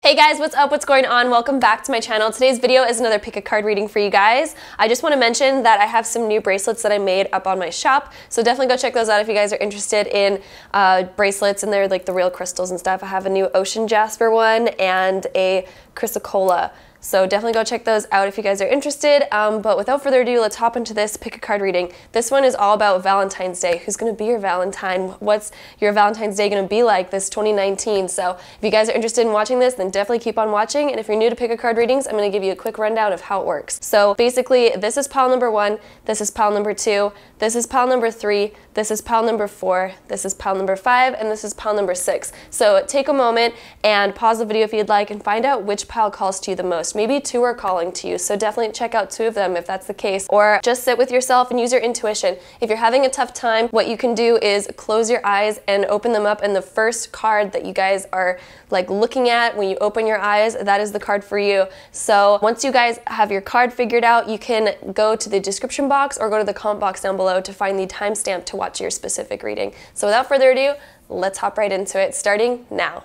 Hey guys, what's up? What's going on? Welcome back to my channel. Today's video is another pick a card reading for you guys. I just want to mention that I have some new bracelets that I made up on my shop, so definitely go check those out if you guys are interested in bracelets and they're like the real crystals and stuff. I have a new ocean jasper one and a chrysocolla. So definitely go check those out if you guys are interested. But without further ado, let's hop into this pick a card reading. This one is all about Valentine's Day. Who's going to be your Valentine? What's your Valentine's Day going to be like this 2019? So if you guys are interested in watching this, then definitely keep on watching. And if you're new to pick a card readings, I'm going to give you a quick rundown of how it works. So basically, this is pile number 1, this is pile number 2, this is pile number 3, this is pile number 4, this is pile number 5, and this is pile number 6. So take a moment and pause the video if you'd like and find out which pile calls to you the most. Maybe 2 are calling to you, so definitely check out 2 of them if that's the case, or just sit with yourself and use your intuition. If you're having a tough time, what you can do is close your eyes and open them up, and the first card that you guys are like looking at when you open your eyes, that is the card for you. So once you guys have your card figured out, you can go to the description box or go to the comment box down below to find the timestamp to watch your specific reading. So without further ado, let's hop right into it, starting now.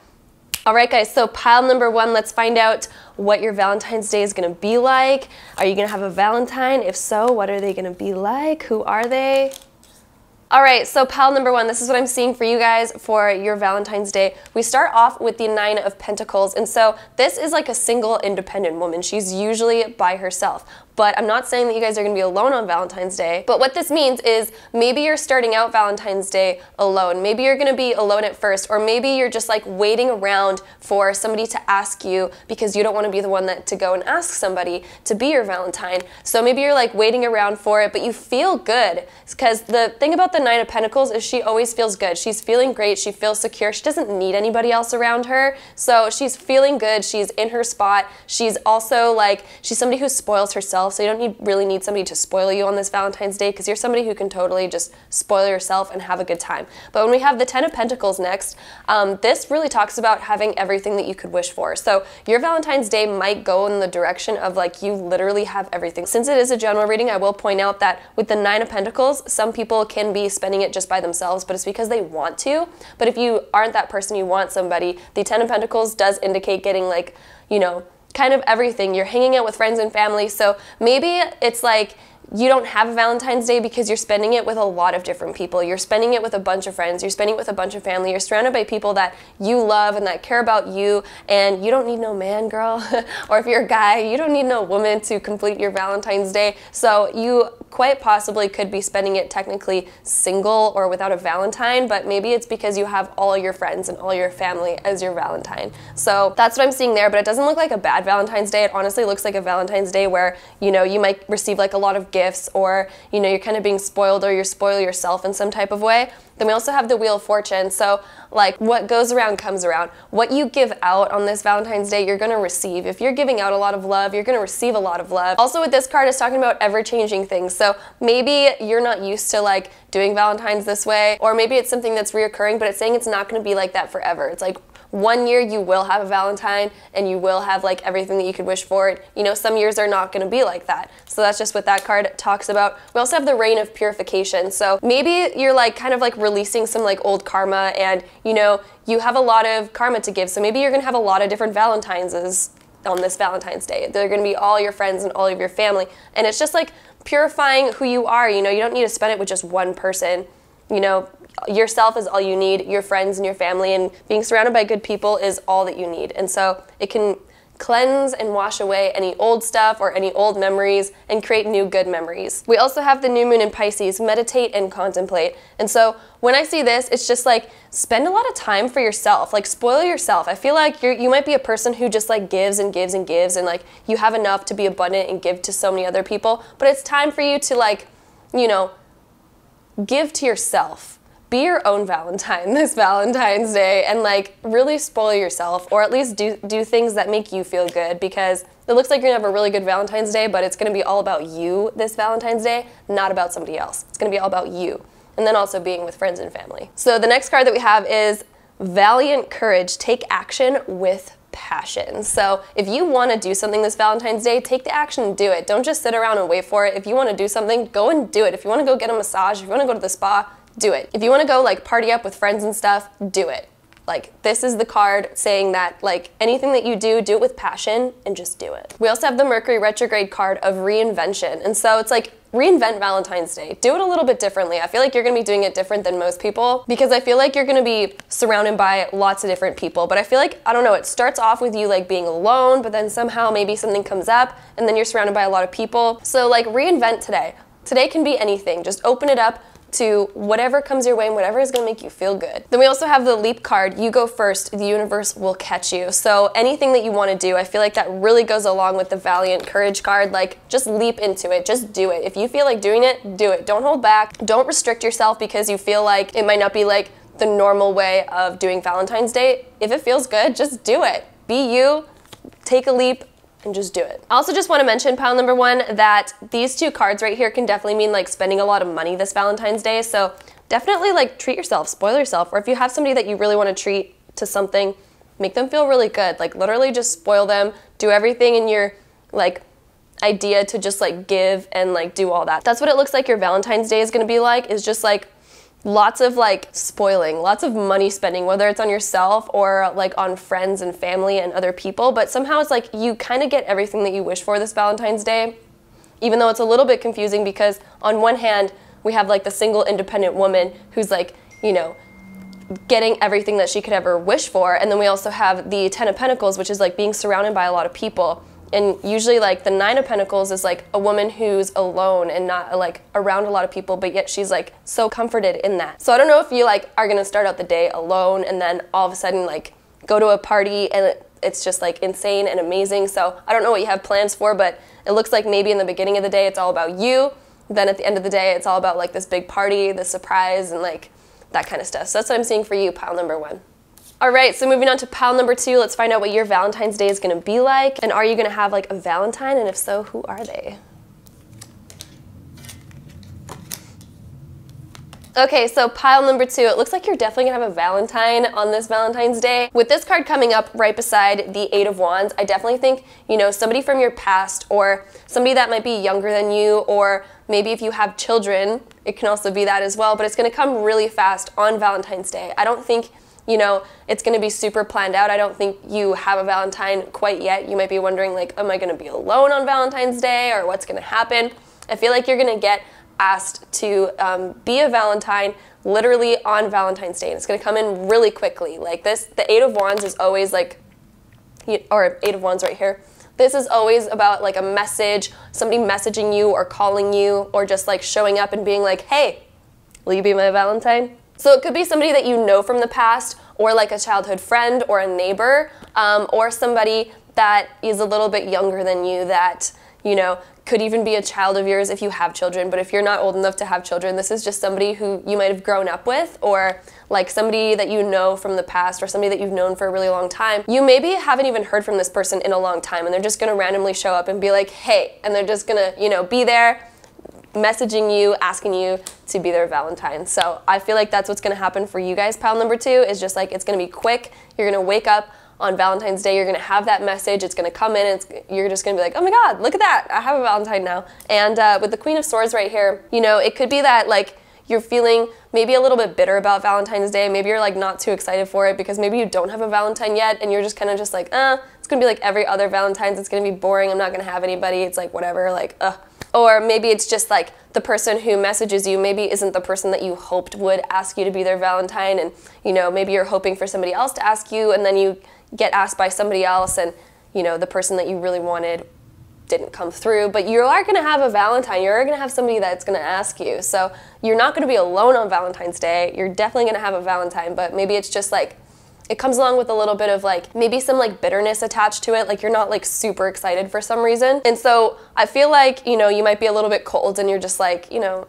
Alright guys, so pile number 1, let's find out what your Valentine's Day is going to be like. Are you going to have a Valentine? If so, what are they going to be like? Who are they? Alright, so pile number 1, this is what I'm seeing for you guys for your Valentine's Day. We start off with the 9 of Pentacles, and so this is like a single independent woman. She's usually by herself. But I'm not saying that you guys are going to be alone on Valentine's Day. But what this means is maybe you're starting out Valentine's Day alone. Maybe you're going to be alone at first, or maybe you're just like waiting around for somebody to ask you because you don't want to be the one to go and ask somebody to be your Valentine. So maybe you're like waiting around for it, but you feel good. Because the thing about the 9 of Pentacles is she always feels good. She's feeling great. She feels secure. She doesn't need anybody else around her. So she's feeling good. She's in her spot. She's also like, she's somebody who spoils herself. So you don't really need somebody to spoil you on this Valentine's Day, because you're somebody who can totally just spoil yourself and have a good time. But when we have the 10 of Pentacles next, this really talks about having everything that you could wish for. So your Valentine's Day might go in the direction of like you literally have everything. Since it is a general reading, I will point out that with the 9 of Pentacles, some people can be spending it just by themselves, but it's because they want to. But if you aren't that person, you want somebody, the 10 of Pentacles does indicate getting like, you know, kind of everything. You're hanging out with friends and family, so maybe it's like you don't have a Valentine's Day because you're spending it with a lot of different people. You're spending it with a bunch of friends. You're spending it with a bunch of family. You're surrounded by people that you love and that care about you, and you don't need no man, girl. Or if you're a guy, you don't need no woman to complete your Valentine's Day. So you quite possibly could be spending it technically single or without a Valentine, but maybe it's because you have all your friends and all your family as your Valentine. So that's what I'm seeing there, but it doesn't look like a bad Valentine's Day. It honestly looks like a Valentine's Day where, you know, you might receive like a lot of gifts, or, you know, you're kind of being spoiled, or you spoil yourself in some type of way. Then we also have the Wheel of Fortune. So like what goes around comes around. What you give out on this Valentine's Day, you're going to receive. If you're giving out a lot of love, you're going to receive a lot of love. Also with this card, it's talking about ever-changing things. So maybe you're not used to like doing Valentine's this way, or maybe it's something that's reoccurring, but it's saying it's not going to be like that forever. It's like one year you will have a Valentine and you will have like everything that you could wish for. You know, some years are not going to be like that. So that's just what that card talks about. We also have the Reign of Purification. So maybe you're like kind of like releasing some like old karma, and you know, you have a lot of karma to give. So maybe you're going to have a lot of different Valentines on this Valentine's Day. They're going to be all your friends and all of your family. And it's just like purifying who you are. You know, you don't need to spend it with just one person. You know, yourself is all you need, your friends and your family, and being surrounded by good people is all that you need. And so it can cleanse and wash away any old stuff or any old memories and create new good memories. We also have the new moon in Pisces, meditate and contemplate. And so when I see this, it's just like spend a lot of time for yourself, like spoil yourself. I feel like you might be a person who just like gives and gives and gives, and like you have enough to be abundant and give to so many other people, but it's time for you to like, you know, give to yourself. Be your own Valentine this Valentine's Day and like really spoil yourself, or at least do things that make you feel good, because it looks like you're gonna have a really good Valentine's Day, but it's gonna be all about you this Valentine's Day, not about somebody else. It's gonna be all about you, and then also being with friends and family. So the next card that we have is Valiant Courage, take action with passion. So if you want to do something this Valentine's Day, take the action and do it. Don't just sit around and wait for it. If you want to do something, go and do it. If you want to go get a massage, if you want to go to the spa, do it. If you want to go like party up with friends and stuff, do it. Like, this is the card saying that, like, anything that you do, do it with passion and just do it. We also have the Mercury retrograde card of reinvention. And so it's like, reinvent Valentine's Day. Do it a little bit differently. I feel like you're gonna be doing it different than most people because I feel like you're gonna be surrounded by lots of different people. But I feel like, I don't know, it starts off with you like being alone, but then somehow maybe something comes up and then you're surrounded by a lot of people. So like reinvent today. Today can be anything. Just open it up to whatever comes your way and whatever is going to make you feel good. Then we also have the leap card. You go first, the universe will catch you. So anything that you want to do, I feel like that really goes along with the valiant courage card. Like, just leap into it, just do it. If you feel like doing it, do it. Don't hold back. Don't restrict yourself because you feel like it might not be like the normal way of doing Valentine's Day. If it feels good, just do it. Be you, take a leap, and just do it. I also just want to mention, pile number 1, that these 2 cards right here can definitely mean like spending a lot of money this Valentine's Day. So definitely like treat yourself, spoil yourself. Or if you have somebody that you really want to treat to something, make them feel really good. Like literally just spoil them, do everything in your like idea to just like give and like do all that. That's what it looks like your Valentine's Day is going to be like, is just like lots of like spoiling, lots of money spending, whether it's on yourself or like on friends and family and other people. But somehow it's like you kind of get everything that you wish for this Valentine's Day, even though it's a little bit confusing because on one hand, we have like the single independent woman who's like, you know, getting everything that she could ever wish for. And then we also have the 10 of Pentacles, which is like being surrounded by a lot of people. And usually like the 9 of Pentacles is like a woman who's alone and not like around a lot of people, but yet she's like so comforted in that. So I don't know if you like are gonna start out the day alone and then all of a sudden like go to a party and it's just like insane and amazing. So I don't know what you have plans for, but it looks like maybe in the beginning of the day it's all about you. Then at the end of the day it's all about like this big party, this surprise, and like that kind of stuff. So that's what I'm seeing for you, pile number 1. All right, so moving on to pile number 2, let's find out what your Valentine's Day is gonna be like. And are you gonna have like a Valentine? And if so, who are they? Okay, so pile number 2, it looks like you're definitely gonna have a Valentine on this Valentine's Day. With this card coming up right beside the 8 of Wands, I definitely think, you know, somebody from your past or somebody that might be younger than you, or maybe if you have children, it can also be that as well, but it's gonna come really fast on Valentine's Day. I don't think, you know, it's going to be super planned out. I don't think you have a Valentine quite yet. You might be wondering like, am I going to be alone on Valentine's Day or what's going to happen? I feel like you're going to get asked to be a Valentine literally on Valentine's Day. And it's going to come in really quickly. Like this, the 8 of Wands is always like, or 8 of Wands right here. This is always about like a message, somebody messaging you or calling you or just like showing up and being like, hey, will you be my Valentine? So it could be somebody that you know from the past, or like a childhood friend or a neighbor, or somebody that is a little bit younger than you that, you know, could even be a child of yours if you have children. But if you're not old enough to have children, this is just somebody who you might have grown up with, or like somebody that you know from the past, or somebody that you've known for a really long time. You maybe haven't even heard from this person in a long time, and they're just gonna randomly show up and be like, hey, and they're just gonna, you know, be there, messaging you, asking you to be their Valentine. So I feel like that's what's gonna happen for you guys, pile number 2, is just like, it's gonna be quick. You're gonna wake up on Valentine's Day, you're gonna have that message, it's gonna come in, and you're just gonna be like, oh my God, look at that, I have a Valentine now. And with the Queen of Swords right here, you know, it could be that like, you're feeling maybe a little bit bitter about Valentine's Day, maybe you're like not too excited for it because maybe you don't have a Valentine yet, and you're just kind of just like, it's gonna be like every other Valentine's, it's gonna be boring, I'm not gonna have anybody, it's like whatever, like, Or maybe it's just like the person who messages you maybe isn't the person that you hoped would ask you to be their Valentine, and you know, maybe you're hoping for somebody else to ask you, and then you get asked by somebody else, and you know, the person that you really wanted didn't come through. But you are gonna have a Valentine, you're gonna have somebody that's gonna ask you. So you're not gonna be alone on Valentine's Day, you're definitely gonna have a Valentine, but maybe it's just like, it comes along with a little bit of like, maybe some like bitterness attached to it, like you're not like super excited for some reason. And so I feel like, you know, you might be a little bit cold and you're just like, you know,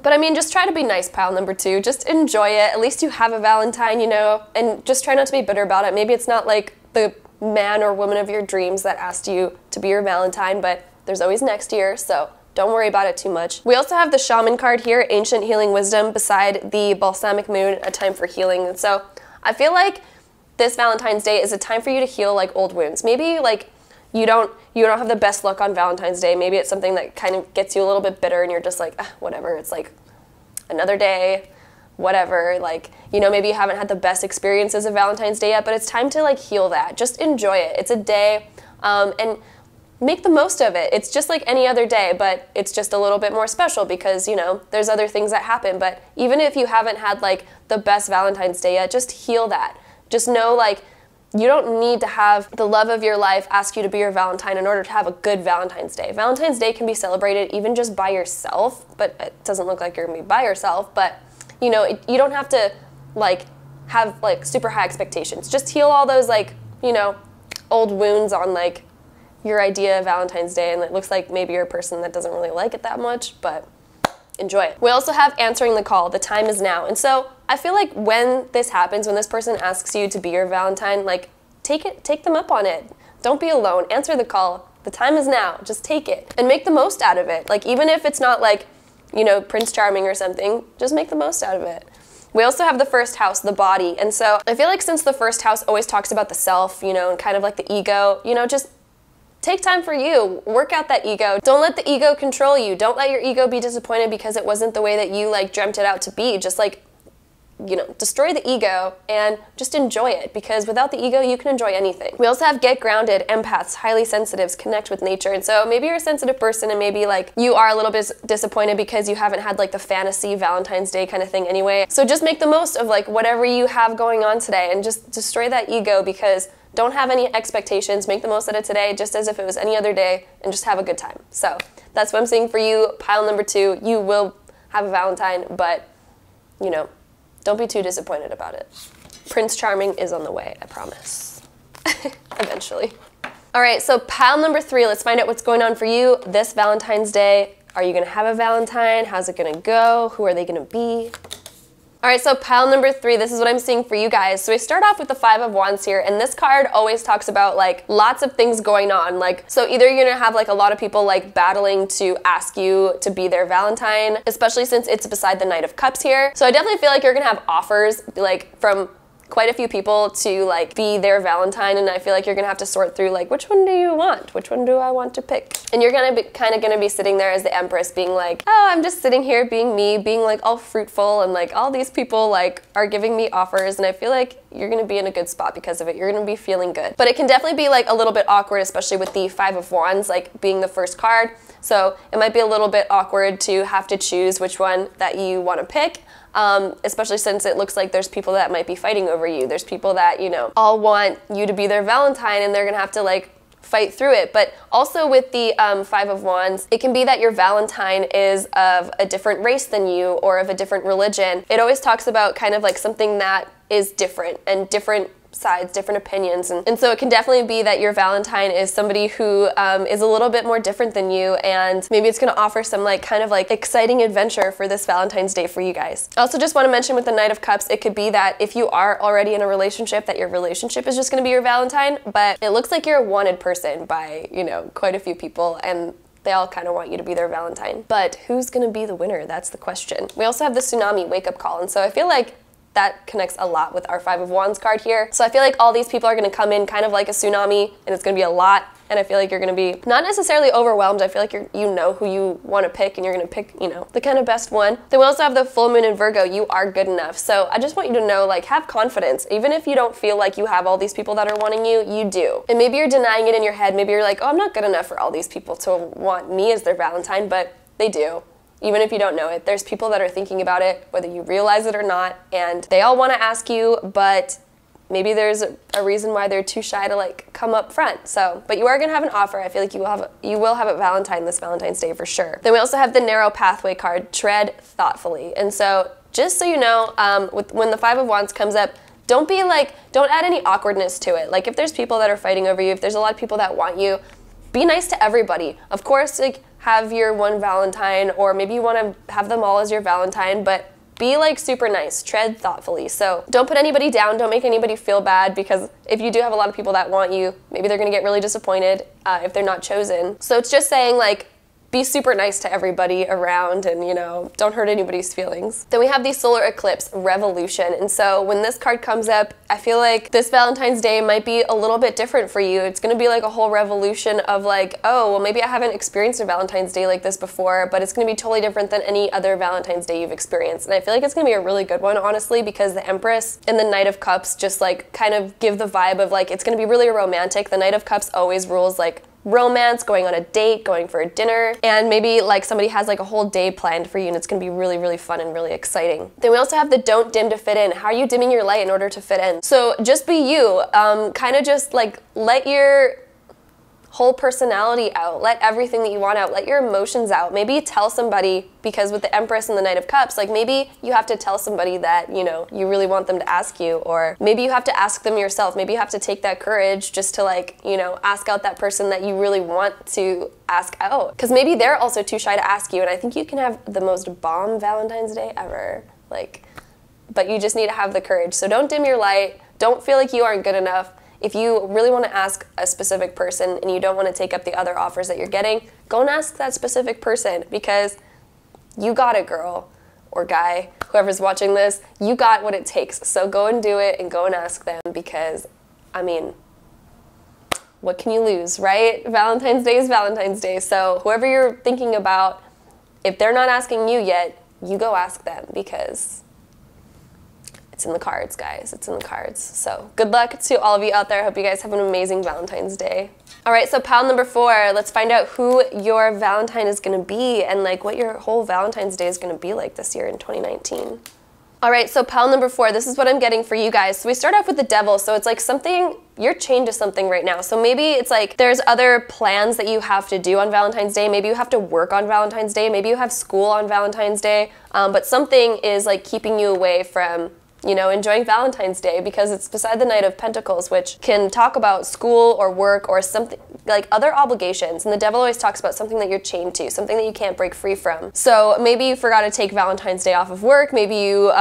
But I mean, just try to be nice, pile number 2. Just enjoy it. At least you have a Valentine, you know, and just try not to be bitter about it. Maybe it's not like the man or woman of your dreams that asked you to be your Valentine, but there's always next year, so don't worry about it too much. We also have the Shaman card here, Ancient Healing Wisdom, beside the Balsamic Moon, a time for healing. And so I feel like this Valentine's Day is a time for you to heal like old wounds. Maybe like you don't have the best luck on Valentine's Day. Maybe it's something that kind of gets you a little bit bitter and you're just like, whatever, it's like another day. whatever, like, you know, maybe you haven't had the best experiences of Valentine's Day yet, but it's time to like heal that. Just enjoy it. It's a day, and make the most of it. It's just like any other day, but it's just a little bit more special because, you know, there's other things that happen. But even if you haven't had like the best Valentine's Day yet, just heal that. Just know, like, you don't need to have the love of your life ask you to be your Valentine in order to have a good Valentine's Day. Valentine's Day can be celebrated even just by yourself, but it doesn't look like you're gonna be by yourself, but you know, you don't have to like have like super high expectations. Just heal all those like, you know, old wounds on like your idea of Valentine's Day, and it looks like maybe you're a person that doesn't really like it that much, but enjoy it. We also have answering the call. The time is now. And so I feel like when this happens, when this person asks you to be your Valentine, like take them up on it. Don't be alone. Answer the call. The time is now. Just take it and make the most out of it. Like, even if it's not like, you know, Prince Charming or something, just make the most out of it. We also have the first house, the body. And so I feel like since the first house always talks about the self, you know, and kind of like the ego, you know, just take time for you. Work out that ego. Don't let the ego control you. Don't let your ego be disappointed because it wasn't the way that you like dreamt it out to be. Just like, you know, destroy the ego and just enjoy it, because without the ego, you can enjoy anything. We also have get grounded, empaths, highly sensitives, connect with nature. And so maybe you're a sensitive person and maybe like you are a little bit disappointed because you haven't had like the fantasy Valentine's Day kind of thing anyway. So just make the most of like whatever you have going on today and just destroy that ego, because don't have any expectations. Make the most of it today just as if it was any other day and just have a good time. So that's what I'm seeing for you. Pile number 2, you will have a Valentine, but you know, don't be too disappointed about it. Prince Charming is on the way, I promise. Eventually. All right, so pile number 3, let's find out what's going on for you this Valentine's Day. Are you gonna have a Valentine? How's it gonna go? Who are they gonna be? All right, so pile number 3, this is what I'm seeing for you guys. So we start off with the 5 of Wands here, and this card always talks about like lots of things going on. Like, so either you're gonna have like a lot of people like battling to ask you to be their Valentine, especially since it's beside the Knight of Cups here. So I definitely feel like you're gonna have offers like from quite a few people to like be their Valentine, and I feel like you're gonna have to sort through like, which one do you want? Which one do I want to pick? And you're gonna be kind of gonna be sitting there as the Empress being like, oh, I'm just sitting here being me, being like all fruitful, and like all these people like are giving me offers, and I feel like you're gonna be in a good spot because of it. You're gonna be feeling good. But it can definitely be like a little bit awkward, especially with the 5 of Wands like being the first card. So it might be a little bit awkward to have to choose which one that you want to pick. Especially since it looks like there's people that might be fighting over you. There's people that, you know, all want you to be their Valentine, and they're gonna have to like fight through it. But also with the 5 of Wands, it can be that your Valentine is of a different race than you or of a different religion. It always talks about kind of like something that is different and different sides, different opinions, and so it can definitely be that your Valentine is somebody who is a little bit more different than you, and maybe it's gonna offer some like kind of like exciting adventure for this Valentine's Day for you guys. I also just want to mention with the Knight of Cups, it could be that if you are already in a relationship, that your relationship is just gonna be your Valentine, but it looks like you're a wanted person by, you know, quite a few people, and they all kind of want you to be their Valentine. But who's gonna be the winner? That's the question. We also have the Tsunami wake-up call, and so I feel like that connects a lot with our 5 of Wands card here. So I feel like all these people are gonna come in kind of like a tsunami, and it's gonna be a lot, and I feel like you're gonna be not necessarily overwhelmed. I feel like you know who you wanna pick, and you're gonna pick, you know, the kind of best one. Then we also have the full moon in Virgo. You are good enough. So I just want you to know, like, have confidence. Even if you don't feel like you have all these people that are wanting you, you do. And maybe you're denying it in your head. Maybe you're like, oh, I'm not good enough for all these people to want me as their Valentine, but they do. Even if you don't know it, there's people that are thinking about it, whether you realize it or not, and they all want to ask you, but maybe there's a reason why they're too shy to like come up front. So, but you are gonna have an offer. I feel like you will have a Valentine this Valentine's Day for sure. Then we also have the narrow pathway card, tread thoughtfully. And so, just so you know, when the 5 of Wands comes up, don't add any awkwardness to it. Like, if there's people that are fighting over you, if there's a lot of people that want you, be nice to everybody. Of course, like, have your one Valentine, or maybe you want to have them all as your Valentine, but be like super nice, tread thoughtfully. So don't put anybody down, don't make anybody feel bad, because if you do have a lot of people that want you, maybe they're gonna get really disappointed if they're not chosen. So it's just saying, like, be super nice to everybody around and, you know, don't hurt anybody's feelings. Then we have the solar eclipse revolution. And so when this card comes up, I feel like this Valentine's Day might be a little bit different for you. It's going to be like a whole revolution of like, oh, well, maybe I haven't experienced a Valentine's Day like this before, but it's going to be totally different than any other Valentine's Day you've experienced. And I feel like it's going to be a really good one, honestly, because the Empress and the Knight of Cups just like kind of give the vibe of like it's going to be really romantic. The Knight of Cups always rules like romance, going on a date, going for a dinner, and maybe like somebody has like a whole day planned for you and it's gonna be really, really fun and really exciting. Then we also have the don't dim to fit in. How are you dimming your light in order to fit in? So just be you, kind of just like let your whole personality out, let everything that you want out, let your emotions out. Maybe tell somebody, because with the Empress and the Knight of Cups, like maybe you have to tell somebody that, you know, you really want them to ask you, or maybe you have to ask them yourself. Maybe you have to take that courage just to like, you know, ask out that person that you really want to ask out. Because maybe they're also too shy to ask you, and I think you can have the most bomb Valentine's Day ever. Like, but you just need to have the courage. So don't dim your light. Don't feel like you aren't good enough. If you really want to ask a specific person and you don't want to take up the other offers that you're getting, go and ask that specific person, because you got it, girl or guy, whoever's watching this, you got what it takes. So go and do it and go and ask them, because, I mean, what can you lose, right? Valentine's Day is Valentine's Day. So whoever you're thinking about, if they're not asking you yet, you go ask them, because it's in the cards, guys. It's in the cards. So good luck to all of you out there. I hope you guys have an amazing Valentine's Day. All right, so pile number 4, let's find out who your Valentine is gonna be and like what your whole Valentine's Day is gonna be like this year in 2019. All right, so pile number 4, this is what I'm getting for you guys. So we start off with the Devil. So it's like something, you're chained to something right now. So maybe it's like there's other plans that you have to do on Valentine's Day. Maybe you have to work on Valentine's Day. Maybe you have school on Valentine's Day. But something is like keeping you away from, you know, enjoying Valentine's Day, because it's beside the Knight of Pentacles, which can talk about school or work or something like other obligations. And the Devil always talks about something that you're chained to, something that you can't break free from. So maybe you forgot to take Valentine's Day off of work. Maybe you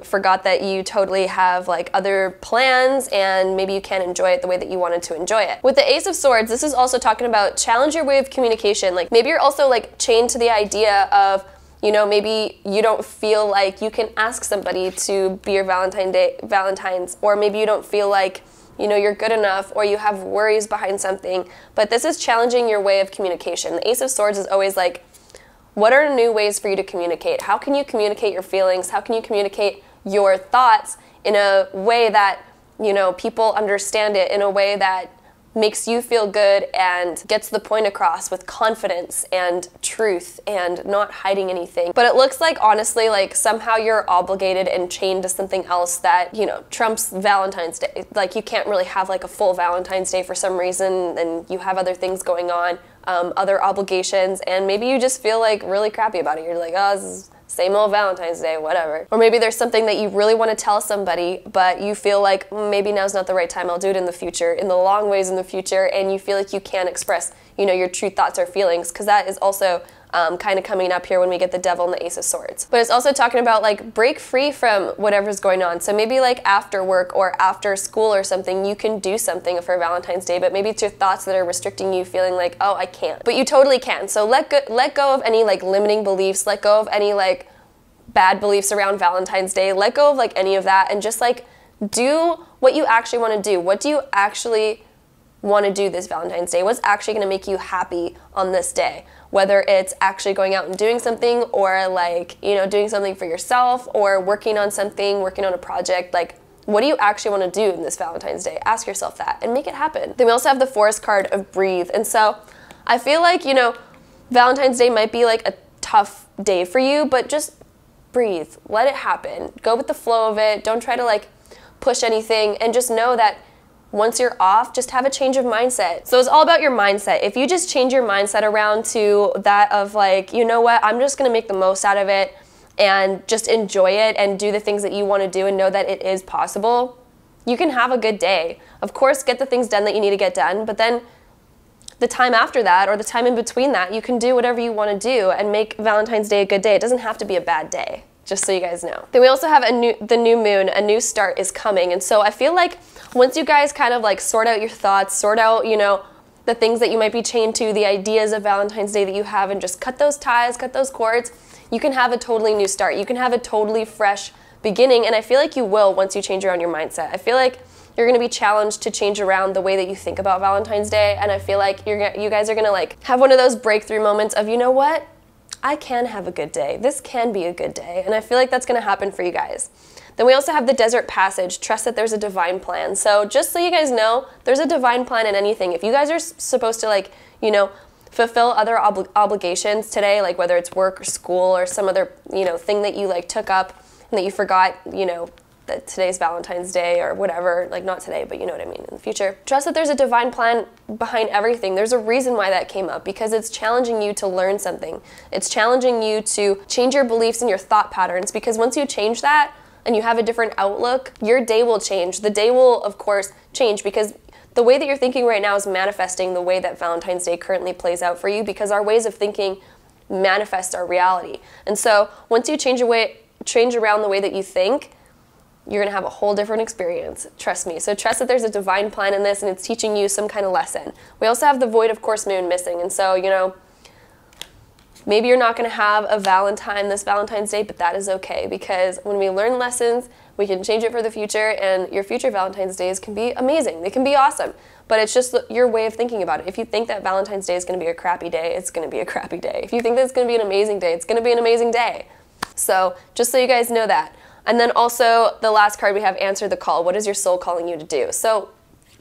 forgot that you totally have like other plans, and maybe you can't enjoy it the way that you wanted to enjoy it. With the Ace of Swords, this is also talking about challenge your way of communication. Like maybe you're also like chained to the idea of, you know, maybe you don't feel like you can ask somebody to be your Valentine's, or maybe you don't feel like, you know, you're good enough, or you have worries behind something. But this is challenging your way of communication. The Ace of Swords is always like, what are new ways for you to communicate? How can you communicate your feelings? How can you communicate your thoughts in a way that, you know, people understand it, in a way that makes you feel good and gets the point across with confidence and truth and not hiding anything. But it looks like, honestly, like somehow you're obligated and chained to something else that, you know, trumps Valentine's Day. Like you can't really have like a full Valentine's Day for some reason, and you have other things going on, other obligations, and maybe you just feel like really crappy about it. You're like, oh, this is same old Valentine's Day, whatever. Or maybe there's something that you really want to tell somebody, but you feel like maybe now's not the right time, I'll do it in the future, in the long ways in the future, and you feel like you can't express, you know, your true thoughts or feelings, because that is also kind of coming up here when we get the Devil and the Ace of Swords. But it's also talking about like break free from whatever's going on. So maybe like after work or after school or something, you can do something for Valentine's Day, but maybe it's your thoughts that are restricting you, feeling like, oh, I can't. But you totally can. So let go of any like limiting beliefs, let go of any like bad beliefs around Valentine's Day, let go of like any of that, and just like do what you actually want to do. What do you actually want to do this Valentine's Day? What's actually going to make you happy on this day? Whether it's actually going out and doing something, or like, you know, doing something for yourself, or working on something, working on a project, like what do you actually want to do in this Valentine's Day? Ask yourself that and make it happen. Then we also have the Forest card of breathe. And so I feel like, you know, Valentine's Day might be like a tough day for you, but just breathe, let it happen. Go with the flow of it. Don't try to like push anything, and just know that once you're off, just have a change of mindset. So it's all about your mindset. If you just change your mindset around to that of like, you know what, I'm just gonna make the most out of it and just enjoy it and do the things that you wanna do and know that it is possible, you can have a good day. Of course, get the things done that you need to get done, but then the time after that, or the time in between that, you can do whatever you wanna do and make Valentine's Day a good day. It doesn't have to be a bad day, just so you guys know. Then we also have the new moon, a new start is coming. And so I feel like once you guys kind of like sort out your thoughts, sort out, you know, the things that you might be chained to, the ideas of Valentine's Day that you have, and just cut those ties, cut those cords, you can have a totally new start. You can have a totally fresh beginning, and I feel like you will once you change around your mindset. I feel like you're going to be challenged to change around the way that you think about Valentine's Day, and I feel like you guys are going to like have one of those breakthrough moments of, you know what? I can have a good day. This can be a good day, and I feel like that's going to happen for you guys. Then we also have the desert passage, trust that there's a divine plan. So just so you guys know, there's a divine plan in anything. If you guys are supposed to like, you know, fulfill other obligations today, like whether it's work or school or some other, you know, thing that you like took up and that you forgot, you know, that today's Valentine's Day or whatever, like not today, but you know what I mean, in the future. Trust that there's a divine plan behind everything. There's a reason why that came up, because it's challenging you to learn something. It's challenging you to change your beliefs and your thought patterns, because once you change that, and you have a different outlook, your day will change. The day will, of course, change, because the way that you're thinking right now is manifesting the way that Valentine's Day currently plays out for you, because our ways of thinking manifest our reality. And so once you change around the way that you think, you're gonna have a whole different experience, trust me. So trust that there's a divine plan in this, and it's teaching you some kind of lesson. We also have the void of course moon missing, and so, you know, maybe you're not going to have a Valentine this Valentine's Day, but that is okay, because when we learn lessons, we can change it for the future, and your future Valentine's Days can be amazing. They can be awesome, but it's just your way of thinking about it. If you think that Valentine's Day is going to be a crappy day, it's going to be a crappy day. If you think that it's going to be an amazing day, it's going to be an amazing day. So just so you guys know that. And then also the last card we have, answer the call. What is your soul calling you to do? So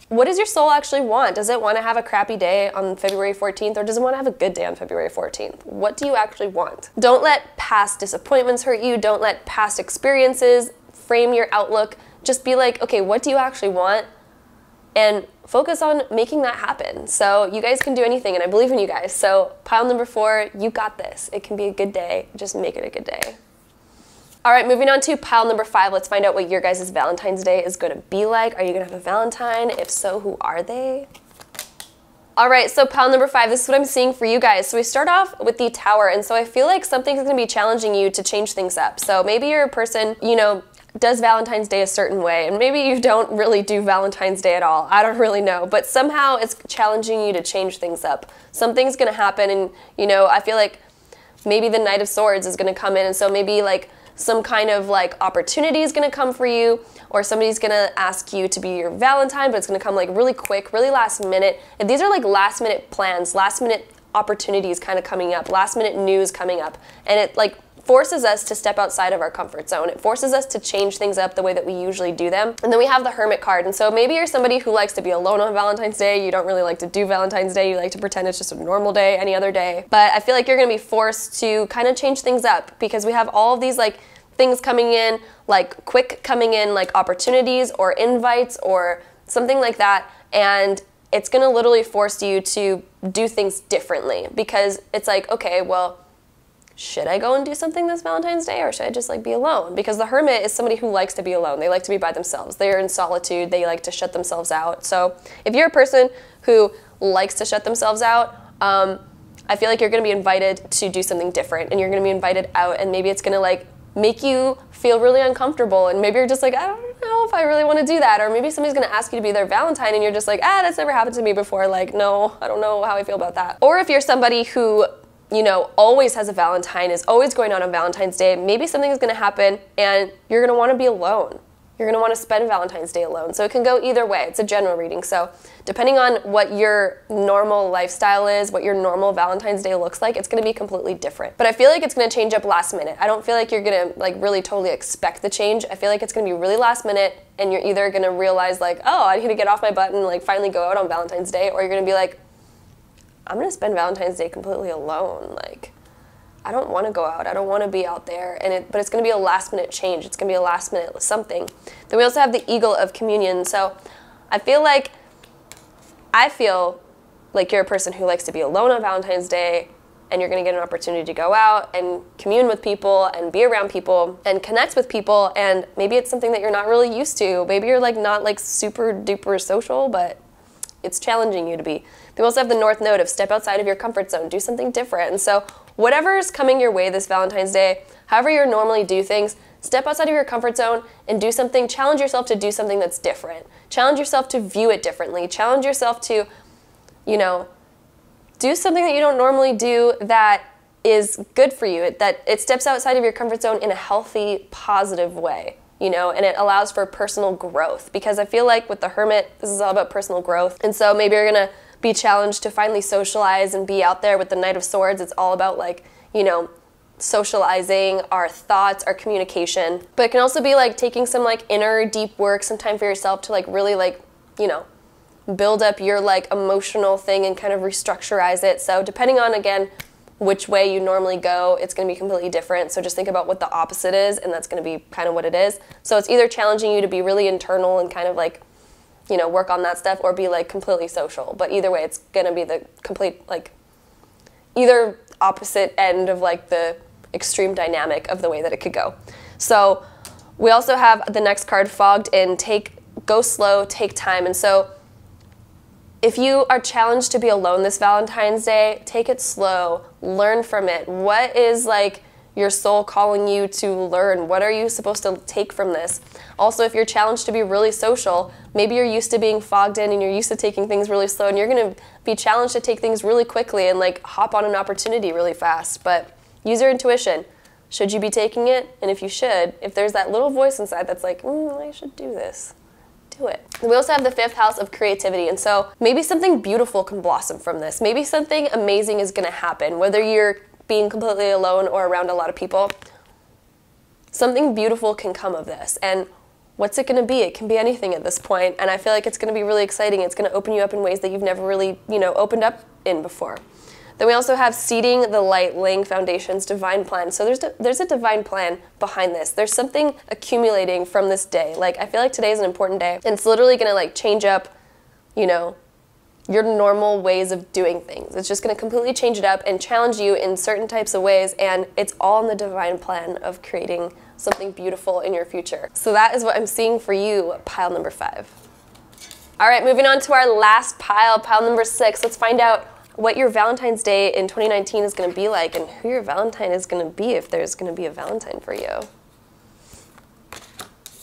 what does your soul actually want? Does it want to have a crappy day on February 14th, or does it want to have a good day on February 14th? What do you actually want? Don't let past disappointments hurt you. Don't let past experiences frame your outlook. Just be like, okay, what do you actually want? And focus on making that happen. So you guys can do anything, and I believe in you guys. So pile number 4, you got this. It can be a good day. Just make it a good day. All right, moving on to pile number 5. Let's find out what your guys' Valentine's Day is going to be like. Are you going to have a Valentine? If so, who are they? All right, so pile number 5, this is what I'm seeing for you guys. So we start off with the Tower, and so I feel like something's going to be challenging you to change things up. So maybe you're a person, you know, does Valentine's Day a certain way, and maybe you don't really do Valentine's Day at all. I don't really know, but somehow it's challenging you to change things up. Something's going to happen, and, you know, I feel like maybe the Knight of Swords is going to come in, and so maybe like some kind of like opportunity is going to come for you, or somebody's going to ask you to be your Valentine, but it's going to come like really quick, really last minute. And these are like last minute plans, last minute opportunities kind of coming up, last minute news coming up. And it like forces us to step outside of our comfort zone. It forces us to change things up the way that we usually do them. And then we have the Hermit card. And so maybe you're somebody who likes to be alone on Valentine's Day. You don't really like to do Valentine's Day. You like to pretend it's just a normal day, any other day. But I feel like you're going to be forced to kind of change things up, because we have all of these like things coming in, like quick coming in, like opportunities or invites or something like that. And it's going to literally force you to do things differently, because it's like, okay, well, should I go and do something this Valentine's Day, or should I just like be alone? Because the Hermit is somebody who likes to be alone. They like to be by themselves. They're in solitude. They like to shut themselves out. So if you're a person who likes to shut themselves out, I feel like you're going to be invited to do something different, and you're going to be invited out, and maybe it's going to like make you feel really uncomfortable, and maybe you're just like, I don't know if I really want to do that, or maybe somebody's going to ask you to be their Valentine, and you're just like, that's never happened to me before, like, no, I don't know how I feel about that. Or if you're somebody who, you know, always has a Valentine, is always going on Valentine's Day, maybe something is going to happen and you're going to want to be alone. You're going to want to spend Valentine's Day alone. So it can go either way. It's a general reading. So depending on what your normal lifestyle is, what your normal Valentine's Day looks like, it's going to be completely different. But I feel like it's going to change up last minute. I don't feel like you're going to like really totally expect the change. I feel like it's going to be really last minute, and you're either going to realize like, oh, I need to get off my butt and like finally go out on Valentine's Day, or you're going to be like, I'm going to spend Valentine's Day completely alone. Like, I don't want to go out. I don't want to be out there. But it's going to be a last minute change. It's going to be a last minute something. Then we also have the Eagle of Communion. So I feel like you're a person who likes to be alone on Valentine's Day, and you're going to get an opportunity to go out and commune with people and be around people and connect with people. And maybe it's something that you're not really used to. Maybe you're like not like super duper social, but it's challenging you to be. We also have the North Node of step outside of your comfort zone, do something different. And so whatever's coming your way this Valentine's Day, however you normally do things, step outside of your comfort zone and do something, challenge yourself to do something that's different. Challenge yourself to view it differently. Challenge yourself to, you know, do something that you don't normally do that is good for you, that it steps outside of your comfort zone in a healthy, positive way, you know, and it allows for personal growth. Because I feel like with the Hermit, this is all about personal growth. And so maybe you're gonna be challenged to finally socialize and be out there. With the Knight of Swords, it's all about, like, you know, socializing, our thoughts, our communication. But it can also be like taking some like inner deep work, some time for yourself to like really like, you know, build up your like emotional thing and kind of restructurize it. So depending on, again, which way you normally go, it's going to be completely different. So just think about what the opposite is, and that's going to be kind of what it is. So it's either challenging you to be really internal and kind of like, you know, work on that stuff, or be like completely social. But either way, it's going to be the complete, like, either opposite end of like the extreme dynamic of the way that it could go. So we also have the next card, Fogged In. Go slow, take time. And so if you are challenged to be alone this Valentine's Day, take it slow, learn from it. What is like your soul calling you to learn? What are you supposed to take from this? Also, if you're challenged to be really social, maybe you're used to being fogged in and you're used to taking things really slow, and you're gonna be challenged to take things really quickly and like hop on an opportunity really fast. But use your intuition. Should you be taking it? And if you should, if there's that little voice inside that's like, I should do this, do it. We also have the 5th house of creativity, and so maybe something beautiful can blossom from this. Maybe something amazing is gonna happen, whether you're being completely alone or around a lot of people. Something beautiful can come of this. And what's it gonna be? It can be anything at this point, and I feel like it's gonna be really exciting. It's gonna open you up in ways that you've never really, you know, opened up in before. Then we also have Seeding the Light, Laying Foundations, Divine Plan. So there's a divine plan behind this. There's something accumulating from this day. Like, I feel like today is an important day, and it's literally gonna like change up, you know, your normal ways of doing things. It's just gonna completely change it up and challenge you in certain types of ways, and it's all in the divine plan of creating something beautiful in your future. So that is what I'm seeing for you, pile number 5. All right, moving on to our last pile, pile number 6. Let's find out what your Valentine's Day in 2019 is gonna be like, and who your Valentine is gonna be, if there's gonna be a Valentine for you.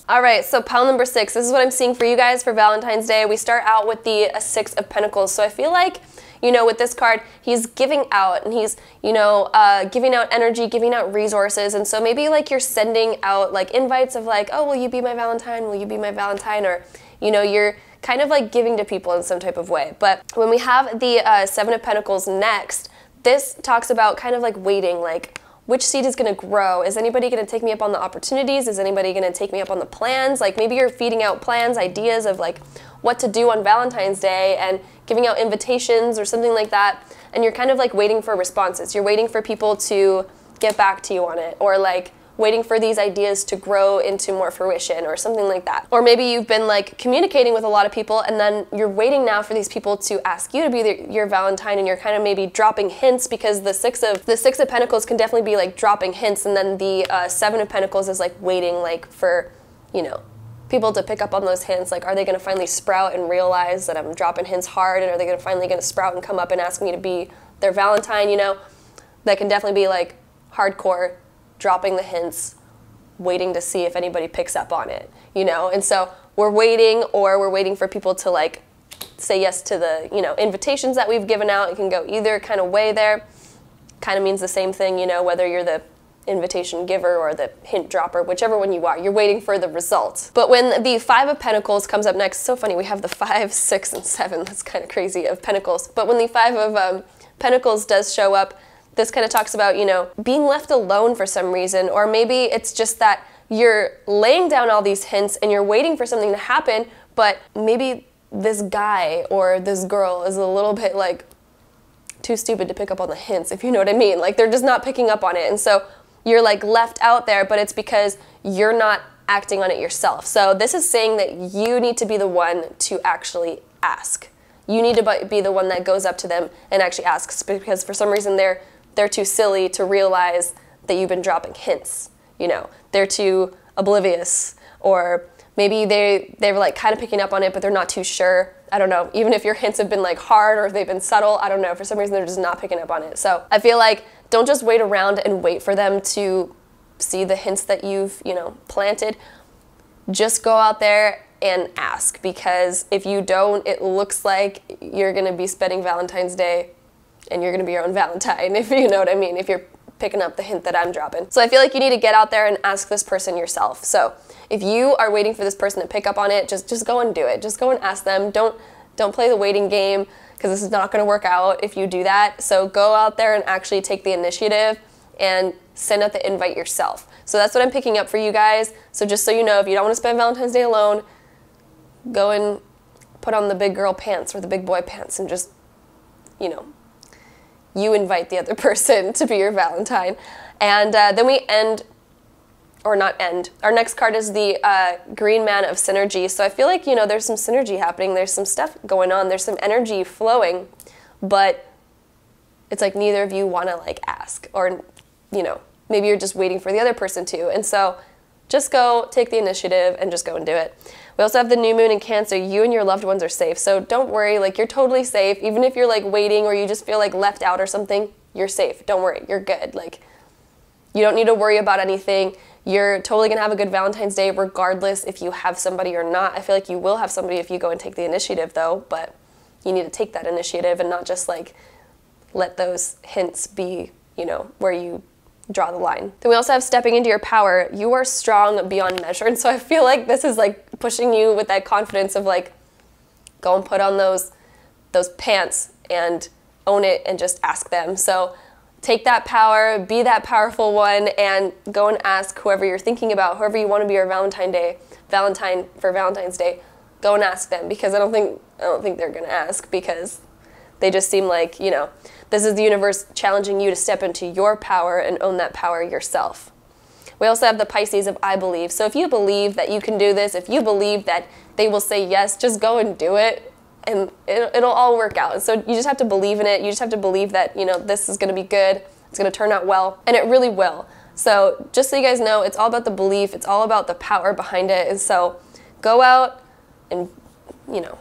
All right, so pile number 6, this is what I'm seeing for you guys for Valentine's Day. We start out with the 6 of Pentacles. So I feel like, you know, with this card, he's giving out, and he's, you know, giving out energy, giving out resources. And so maybe like you're sending out like invites of like, oh, will you be my Valentine? Will you be my Valentine? Or, you know, you're kind of like giving to people in some type of way. But when we have the 7 of Pentacles next, this talks about kind of like waiting, like, which seed is going to grow? Is anybody going to take me up on the opportunities? Is anybody going to take me up on the plans? Like, maybe you're feeding out plans, ideas of like what to do on Valentine's Day, and giving out invitations or something like that. And you're kind of like waiting for responses. You're waiting for people to get back to you on it, or like waiting for these ideas to grow into more fruition or something like that. Or maybe you've been like communicating with a lot of people, and then you're waiting now for these people to ask you to be your Valentine, and you're kind of maybe dropping hints, because the 6 of Pentacles can definitely be like dropping hints, and then the 7 of Pentacles is like waiting like for, you know, people to pick up on those hints. Like, are they gonna finally sprout and realize that I'm dropping hints hard, and are they finally gonna sprout and come up and ask me to be their Valentine, you know? That can definitely be like hardcore, dropping the hints, waiting to see if anybody picks up on it, you know? And so we're waiting, or we're waiting for people to like say yes to the, you know, invitations that we've given out. It can go either kind of way there. Kind of means the same thing, you know, whether you're the invitation giver or the hint dropper, whichever one you are, you're waiting for the result. But when the 5 of Pentacles comes up next, so funny, we have the 5, 6, and 7, that's kind of crazy, of Pentacles. But when the 5 of Pentacles does show up, this kind of talks about, you know, being left alone for some reason, or maybe it's just that you're laying down all these hints and you're waiting for something to happen, but maybe this guy or this girl is a little bit like too stupid to pick up on the hints, if you know what I mean. Like, they're just not picking up on it, and so you're like left out there, but it's because you're not acting on it yourself. So this is saying that you need to be the one to actually ask. You need to be the one that goes up to them and actually asks, because for some reason they're too silly to realize that you've been dropping hints, you know. They're too oblivious, or maybe they're like kind of picking up on it, but they're not too sure. I don't know, even if your hints have been like hard or if they've been subtle, I don't know, for some reason they're just not picking up on it. So I feel like don't just wait around and wait for them to see the hints that you've, you know, planted. Just go out there and ask, because if you don't, it looks like you're going to be spending Valentine's Day and you're going to be your own Valentine, if you know what I mean, if you're picking up the hint that I'm dropping. So I feel like you need to get out there and ask this person yourself. So if you are waiting for this person to pick up on it, just go and do it. Just go and ask them. Don't play the waiting game, because this is not going to work out if you do that. So go out there and actually take the initiative and send out the invite yourself. So that's what I'm picking up for you guys. So just so you know, if you don't want to spend Valentine's Day alone, go and put on the big girl pants or the big boy pants and just, you know, you invite the other person to be your Valentine. And then we end, or not end, our next card is the Green Man of Synergy. So I feel like, you know, there's some synergy happening, there's some stuff going on, there's some energy flowing, but it's like neither of you want to like ask, or, you know, maybe you're just waiting for the other person to. And so just go, take the initiative, and just go and do it. We also have the new moon in Cancer. You and your loved ones are safe. So don't worry, like you're totally safe. Even if you're like waiting or you just feel like left out or something, you're safe. Don't worry, you're good. Like you don't need to worry about anything. You're totally gonna have a good Valentine's Day regardless if you have somebody or not. I feel like you will have somebody if you go and take the initiative though, but you need to take that initiative and not just like let those hints be, you know, where you draw the line. Then we also have stepping into your power. You are strong beyond measure. And so I feel like this is like pushing you with that confidence of like, go and put on those pants and own it and just ask them. So take that power, be that powerful one, and go and ask whoever you're thinking about, whoever you want to be your Valentine for Valentine's Day, go and ask them, because I don't think they're gonna ask, because they just seem like, you know, this is the universe challenging you to step into your power and own that power yourself. We also have the Pisces of I believe. So if you believe that you can do this, if you believe that they will say yes, just go and do it, and it'll all work out. And so you just have to believe in it. You just have to believe that, you know, this is going to be good. It's going to turn out well, and it really will. So just so you guys know, it's all about the belief. It's all about the power behind it. And so go out and, you know,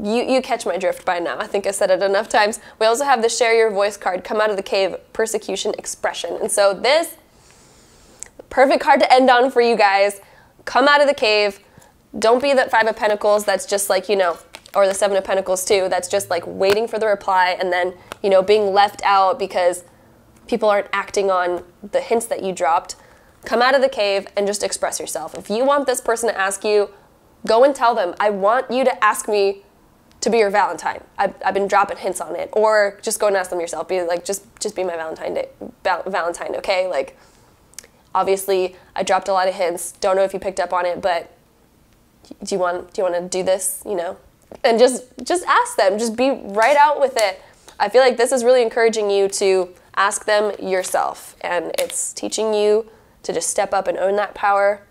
you catch my drift by now. I think I said it enough times. We also have the Share Your Voice card, Come Out of the Cave, Persecution Expression. And so this, perfect card to end on for you guys. Come out of the cave. Don't be that Five of Pentacles that's just like, you know, or the Seven of Pentacles too, that's just like waiting for the reply and then, you know, being left out because people aren't acting on the hints that you dropped. Come out of the cave and just express yourself. If you want this person to ask you, go and tell them, I want you to ask me to be your Valentine. I've been dropping hints on it. Or just go and ask them yourself. Be like, just be my Valentine, okay? Like, obviously, I dropped a lot of hints. Don't know if you picked up on it, but do you want to do this, you know? And just ask them. Just be right out with it. I feel like this is really encouraging you to ask them yourself. And it's teaching you to just step up and own that power.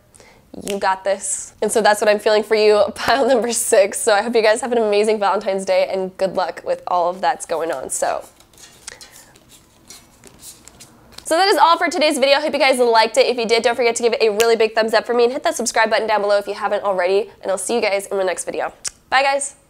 You got this. And so that's what I'm feeling for you, pile number 6. So I hope you guys have an amazing Valentine's Day and good luck with all of that's going on. So that is all for today's video. I hope you guys liked it. If you did, don't forget to give it a really big thumbs up for me and hit that subscribe button down below if you haven't already. And I'll see you guys in my next video. Bye guys.